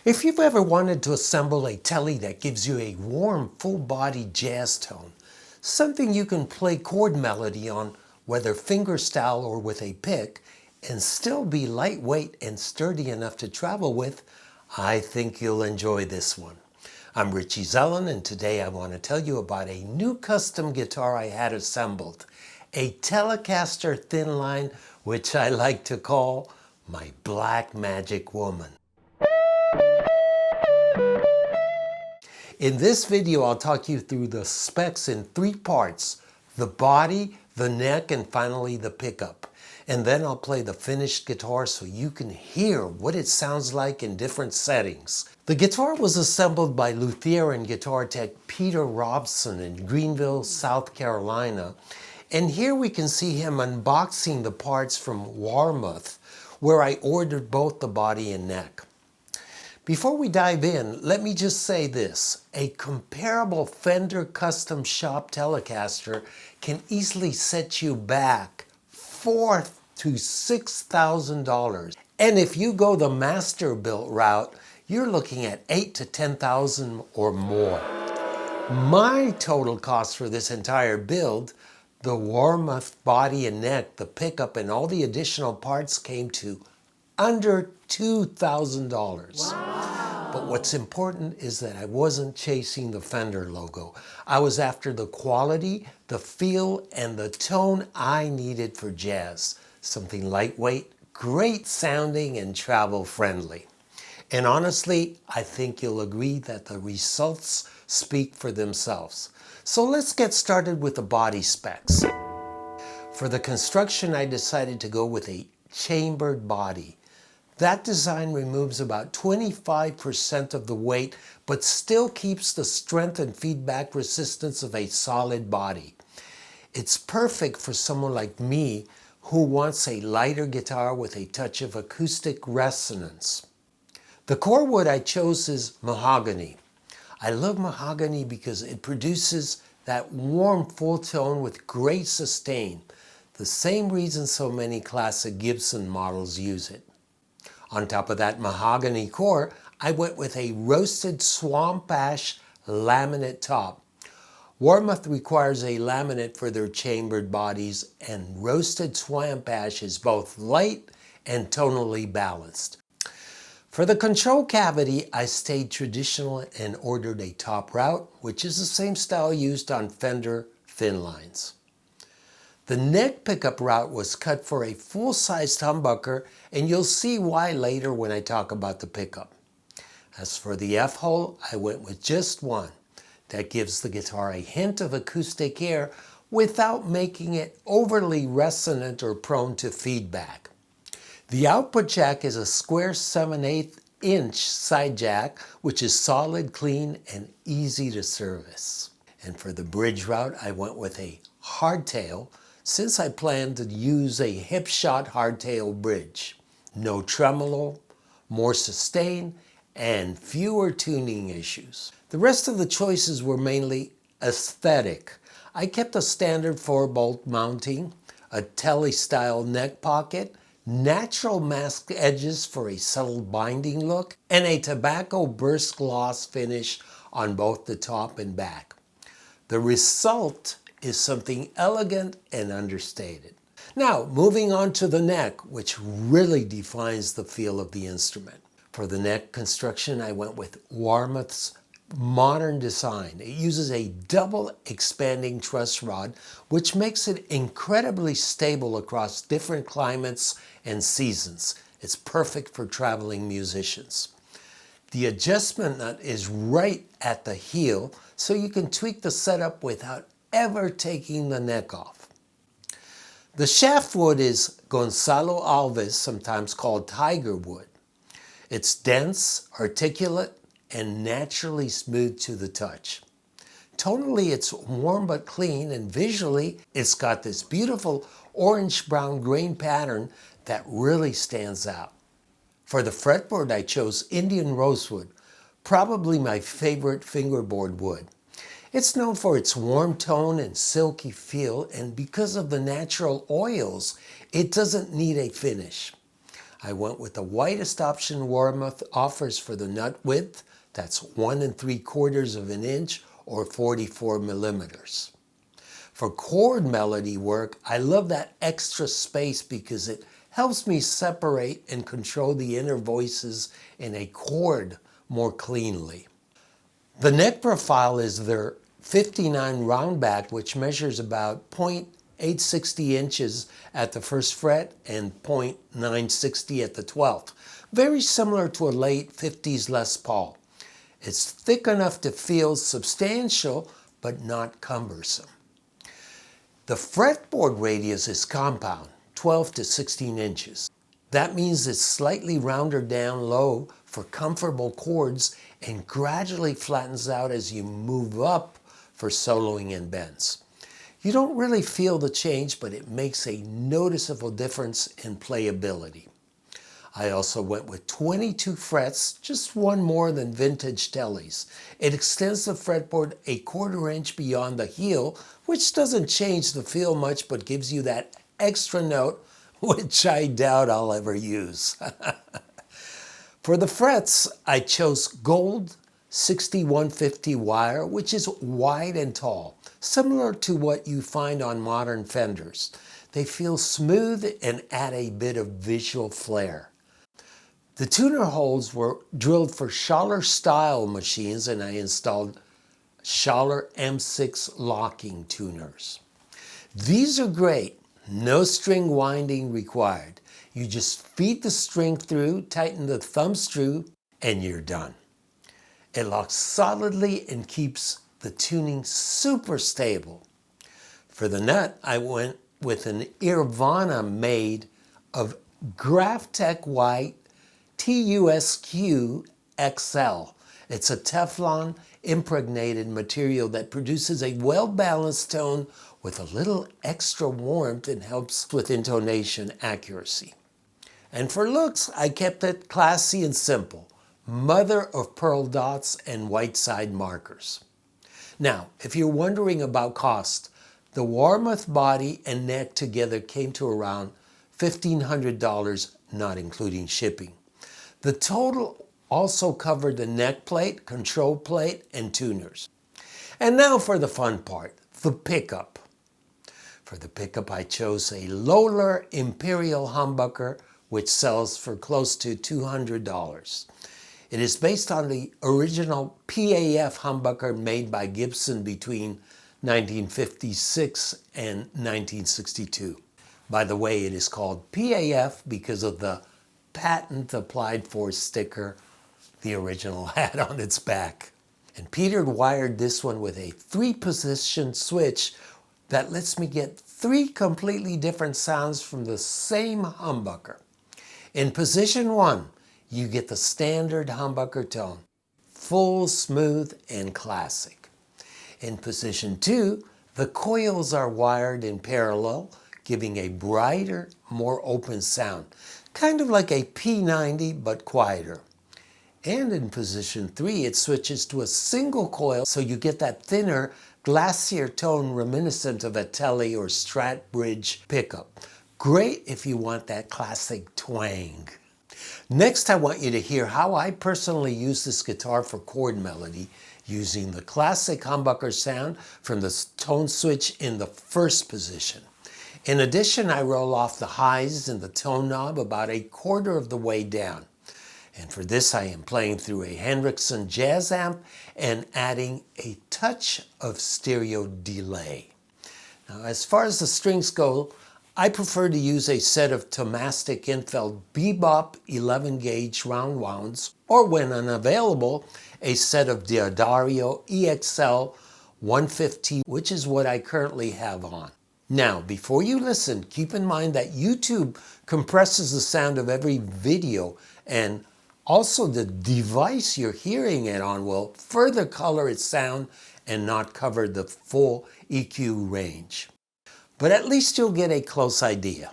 If you've ever wanted to assemble a telly that gives you a warm, full-body jazz tone, something you can play chord melody on, whether fingerstyle or with a pick, and still be lightweight and sturdy enough to travel with, I think you'll enjoy this one. I'm Richie Zellen, and today I want to tell you about a new custom guitar I had assembled, a Telecaster thin line, which I like to call my Black Magic Woman. In this video, I'll talk you through the specs in three parts: the body, the neck, and finally the pickup. And then I'll play the finished guitar so you can hear what it sounds like in different settings. The guitar was assembled by luthier and guitar tech Peter Robson in Greenville, South Carolina. And here we can see him unboxing the parts from Warmoth, where I ordered both the body and neck. Before we dive in, let me just say this: a comparable Fender custom shop Telecaster can easily set you back $4,000 to $6,000. And if you go the master built route, you're looking at $8,000 to $10,000 or more. My total cost for this entire build, the Warmoth body and neck, the pickup, and all the additional parts, came to under $2,000. Wow. But what's important is that I wasn't chasing the Fender logo. I was after the quality, the feel, and the tone I needed for jazz. Something lightweight, great sounding, and travel friendly. And honestly, I think you'll agree that the results speak for themselves. So let's get started with the body specs. For the construction, I decided to go with a chambered body. That design removes about 25% of the weight, but still keeps the strength and feedback resistance of a solid body. It's perfect for someone like me who wants a lighter guitar with a touch of acoustic resonance. The core wood I chose is mahogany. I love mahogany because it produces that warm, full tone with great sustain, the same reason so many classic Gibson models use it. On top of that mahogany core, I went with a roasted swamp ash laminate top. Warmoth requires a laminate for their chambered bodies, and roasted swamp ash is both light and tonally balanced. For the control cavity, I stayed traditional and ordered a top route, which is the same style used on Fender thin lines. The neck pickup route was cut for a full-sized humbucker, and you'll see why later when I talk about the pickup. As for the F-hole, I went with just one. That gives the guitar a hint of acoustic air without making it overly resonant or prone to feedback. The output jack is a square 7/8" side jack, which is solid, clean, and easy to service. And for the bridge route, I went with a hardtail, since I planned to use a hip shot hardtail bridge. No tremolo, more sustain, and fewer tuning issues. The rest of the choices were mainly aesthetic. I kept a standard 4-bolt mounting, a Tele-style neck pocket, natural masked edges for a subtle binding look, and a tobacco burst gloss finish on both the top and back. The result is something elegant and understated. Now, moving on to the neck, which really defines the feel of the instrument. For the neck construction, I went with Warmoth's modern design. It uses a double expanding truss rod, which makes it incredibly stable across different climates and seasons. It's perfect for traveling musicians. The adjustment nut is right at the heel, so you can tweak the setup without ever taking the neck off. The shaft wood is Gonzalo Alves, sometimes called tiger wood. It's dense, articulate, and naturally smooth to the touch. Tonally, it's warm but clean, and visually, it's got this beautiful orange-brown grain pattern that really stands out. For the fretboard, I chose Indian rosewood, probably my favorite fingerboard wood. It's known for its warm tone and silky feel, and because of the natural oils, it doesn't need a finish. I went with the widest option Warmoth offers for the nut width. That's 1 3/4 of an inch or 44 millimeters. For chord melody work, I love that extra space because it helps me separate and control the inner voices in a chord more cleanly. The neck profile is their 59 roundback, which measures about 0.860 inches at the first fret and 0.960 at the 12th. Very similar to a late 50s Les Paul. It's thick enough to feel substantial, but not cumbersome. The fretboard radius is compound, 12 to 16 inches. That means it's slightly rounder down low for comfortable chords and gradually flattens out as you move up for soloing and bends. You don't really feel the change, but it makes a noticeable difference in playability. I also went with 22 frets, just one more than vintage Teles. It extends the fretboard a 1/4 inch beyond the heel, which doesn't change the feel much, but gives you that extra note, which I doubt I'll ever use. For the frets, I chose gold 6150 wire, which is wide and tall, similar to what you find on modern Fenders. They feel smooth and add a bit of visual flair. The tuner holes were drilled for Schaller style machines, and I installed Schaller M6 locking tuners. These are great, no string winding required. You just feed the string through, tighten the thumb screw, and you're done. It locks solidly and keeps the tuning super stable. For the nut, I went with an Irvana made of Graphtec White TUSQ XL. It's a Teflon impregnated material that produces a well-balanced tone with a little extra warmth and helps with intonation accuracy. And for looks, I kept it classy and simple. Mother of pearl dots and white side markers. Now, if you're wondering about cost, the Warmoth body and neck together came to around $1,500, not including shipping. The total also covered the neck plate, control plate, and tuners. And now for the fun part, the pickup. For the pickup, I chose a Lohler Imperial humbucker, which sells for close to $200. It is based on the original PAF humbucker made by Gibson between 1956 and 1962. By the way, it is called PAF because of the patent applied for sticker the original had on its back. And Peter wired this one with a 3-position switch that lets me get 3 completely different sounds from the same humbucker. In position 1, you get the standard humbucker tone, full, smooth, and classic. In position 2, the coils are wired in parallel, giving a brighter, more open sound, kind of like a P90 but quieter. And in position 3, it switches to a single coil, so you get that thinner, glassier tone reminiscent of a Tele or Strat Bridge pickup. Great if you want that classic twang. Next, I want you to hear how I personally use this guitar for chord melody, using the classic humbucker sound from the tone switch in the first position. In addition, I roll off the highs in the tone knob about 1/4 of the way down. And for this, I am playing through a Hendrickson jazz amp and adding a touch of stereo delay. Now, as far as the strings go, I prefer to use a set of Tomastic Infeld Bebop 11-gauge round wounds, or when unavailable, a set of D'Addario EXL 150, which is what I currently have on. Now, before you listen, keep in mind that YouTube compresses the sound of every video, and also the device you're hearing it on will further color its sound and not cover the full EQ range. But at least you'll get a close idea.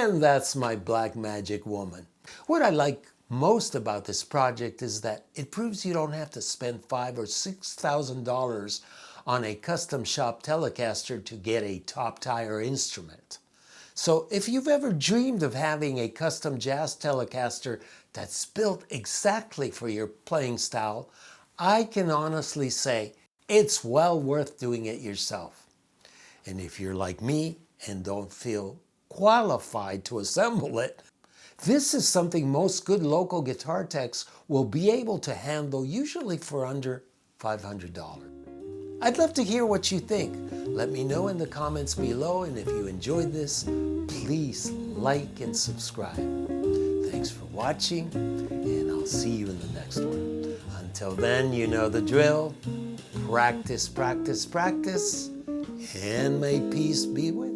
And that's my black magic woman. What I like most about this project is that it proves you don't have to spend $5,000 or $6,000 on a custom shop Telecaster to get a top tier instrument. So if you've ever dreamed of having a custom jazz Telecaster that's built exactly for your playing style, I can honestly say it's well worth doing it yourself. And if you're like me and don't feel qualified to assemble it, this is something most good local guitar techs will be able to handle, usually for under $500. I'd love to hear what you think. Let me know in the comments below, and if you enjoyed this, please like and subscribe. Thanks for watching, and I'll see you in the next one. Until then, you know the drill. Practice, practice, practice, and may peace be with you.